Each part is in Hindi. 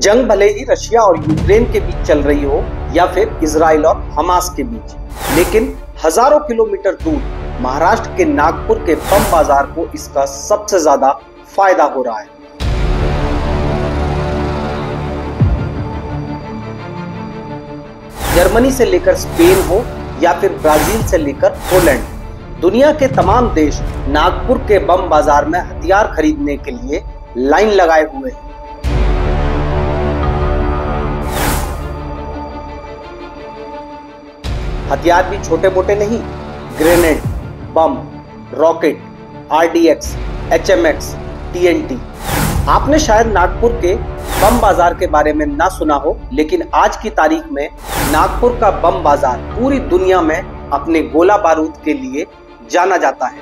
जंग भले ही रशिया और यूक्रेन के बीच चल रही हो या फिर इजराइल और हमास के बीच, लेकिन हजारों किलोमीटर दूर महाराष्ट्र के नागपुर के बम बाजार को इसका सबसे ज्यादा फायदा हो रहा है। जर्मनी से लेकर स्पेन हो या फिर ब्राजील से लेकर पोलैंड, दुनिया के तमाम देश नागपुर के बम बाजार में हथियार खरीदने के लिए लाइन लगाए हुए हैं। हथियार भी छोटे मोटे नहीं, ग्रेनेड, बम, रॉकेट, RDX, HMX, TNT। आपने शायद नागपुर के बम बाजार के बारे में ना सुना हो, लेकिन आज की तारीख में नागपुर का बम बाजार पूरी दुनिया में अपने गोला बारूद के लिए जाना जाता है।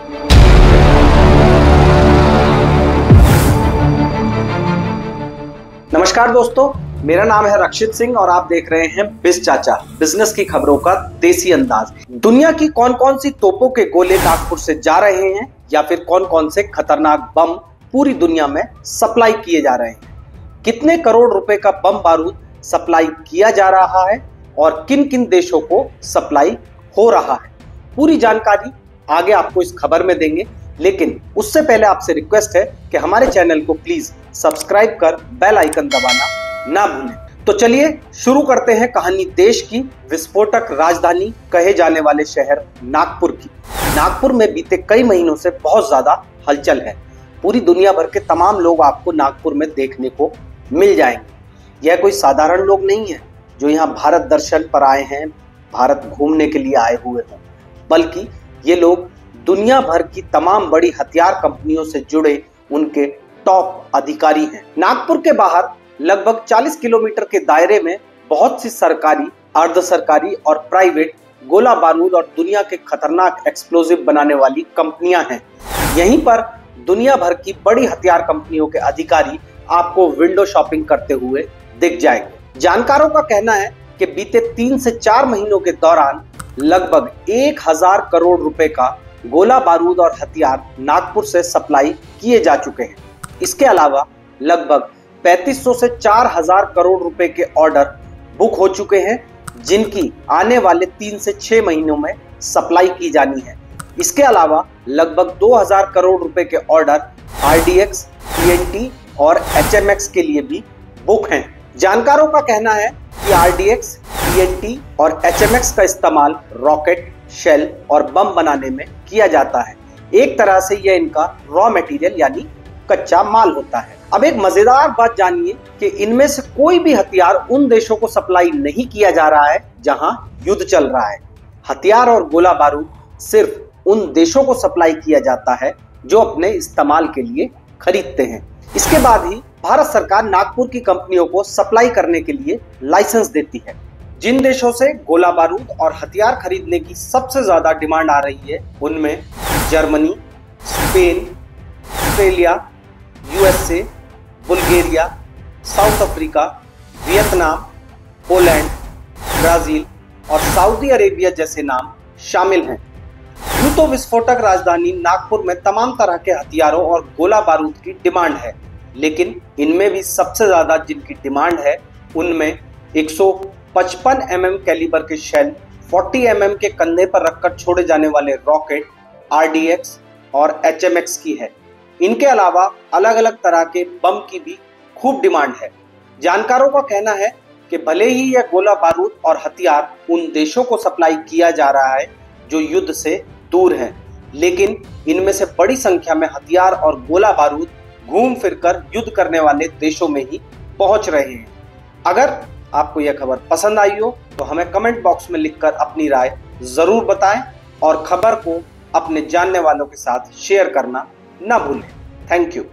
नमस्कार दोस्तों, मेरा नाम है रक्षित सिंह और आप देख रहे हैं बिज चाचा, बिजनेस की खबरों का देसी अंदाज। दुनिया की कौन कौन सी तोपों के गोले नागपुर से जा रहे हैं या फिर कौन कौन से खतरनाक बम पूरी दुनिया में सप्लाई किए जा रहे हैं, कितने करोड़ रुपए का बम बारूद सप्लाई किया जा रहा है और किन किन देशों को सप्लाई हो रहा है, पूरी जानकारी आगे आपको इस खबर में देंगे। लेकिन उससे पहले आपसे रिक्वेस्ट है कि हमारे चैनल को प्लीज सब्सक्राइब कर बेल आइकन दबाना ना भूलें। तो चलिए शुरू करते हैं कहानी देश की विस्फोटक राजधानी कहे जाने वाले शहर नागपुर की। नागपुर में बीते कई महीनों से बहुत ज्यादा हलचल है। पूरी दुनिया भर के तमाम लोग आपको नागपुर में देखने को मिल जाएंगे। यह कोई साधारण लोग नहीं है जो यहाँ भारत दर्शन पर आए हैं, भारत घूमने के लिए आए हुए हों, बल्कि ये लोग दुनिया भर की तमाम बड़ी हथियार कंपनियों से जुड़े उनके टॉप अधिकारी हैं। नागपुर के बाहर लगभग 40 किलोमीटर के दायरे में बहुत सी सरकारी, अर्ध सरकारी और प्राइवेट गोला बारूद और दुनिया के खतरनाक एक्सप्लोजिव बनाने वाली कंपनियां हैं। यहीं पर दुनिया भर की बड़ी हथियार कंपनियों के अधिकारी आपको विंडो शॉपिंग करते हुए दिख जाएंगे। जानकारों का कहना है कि बीते 3 से 4 महीनों के दौरान लगभग 1000 करोड़ रुपए का गोला बारूद और हथियार नागपुर से सप्लाई किए जा चुके हैं। इसके अलावा लगभग 3500 से 4000 करोड़ रुपए के ऑर्डर बुक हो चुके हैं, जिनकी आने वाले 3 से 6 महीनों में सप्लाई की जानी है। इसके अलावा लगभग 2000 करोड़ रुपए के ऑर्डर RDX, TNT और HMX के लिए भी बुक हैं। जानकारों का कहना है कि RDX, TNT और HMX का इस्तेमाल रॉकेट, शेल और बम बनाने में किया जाता है। एक तरह से यह इनका रॉ मटेरियल यानी कच्चा माल होता है। अब एक मजेदार बात जानिए कि इनमें से कोई भी हथियार उन देशों को सप्लाई नहीं किया जा रहा है जहां युद्ध चल रहा है। हथियार और गोला बारूद सिर्फ उन देशों को सप्लाई किया जाता है जो अपने इस्तेमाल के लिए खरीदते हैं। इसके बाद ही भारत सरकार नागपुर की कंपनियों को सप्लाई करने के लिए लाइसेंस देती है। जिन देशों से गोला बारूद और हथियार खरीदने की सबसे ज्यादा डिमांड आ रही है उनमें Germany, Spain, Australia, USA, Bulgaria, south Africa, Vietnam, Poland, Brazil और सऊदी अरेबिया जैसे नाम शामिल हैं। यूं तो विस्फोटक राजधानी नागपुर में तमाम तरह के हथियारों और गोला बारूद की डिमांड है, लेकिन इनमें भी सबसे ज्यादा जिनकी डिमांड है उनमें 155 mm कैलिबर के शेल, 40 mm के कंधे पर रखकर छोड़े जाने वाले रॉकेट, RDX और HMX की है। इनके अलावा अलग अलग तरह के बम की भी खूब डिमांड है। जानकारों का कहना है कि भले ही यह गोला बारूद और हथियार उन देशों को सप्लाई किया जा रहा है जो युद्ध से दूर हैं, लेकिन इनमें से बड़ी संख्या में हथियार और गोला बारूद घूम फिरकर युद्ध करने वाले देशों में ही पहुंच रहे हैं। अगर आपको यह खबर पसंद आई हो तो हमें कमेंट बॉक्स में लिखकर अपनी राय जरूर बताएं और खबर को अपने जानने वालों के साथ शेयर करना ना भूलें। Thank you.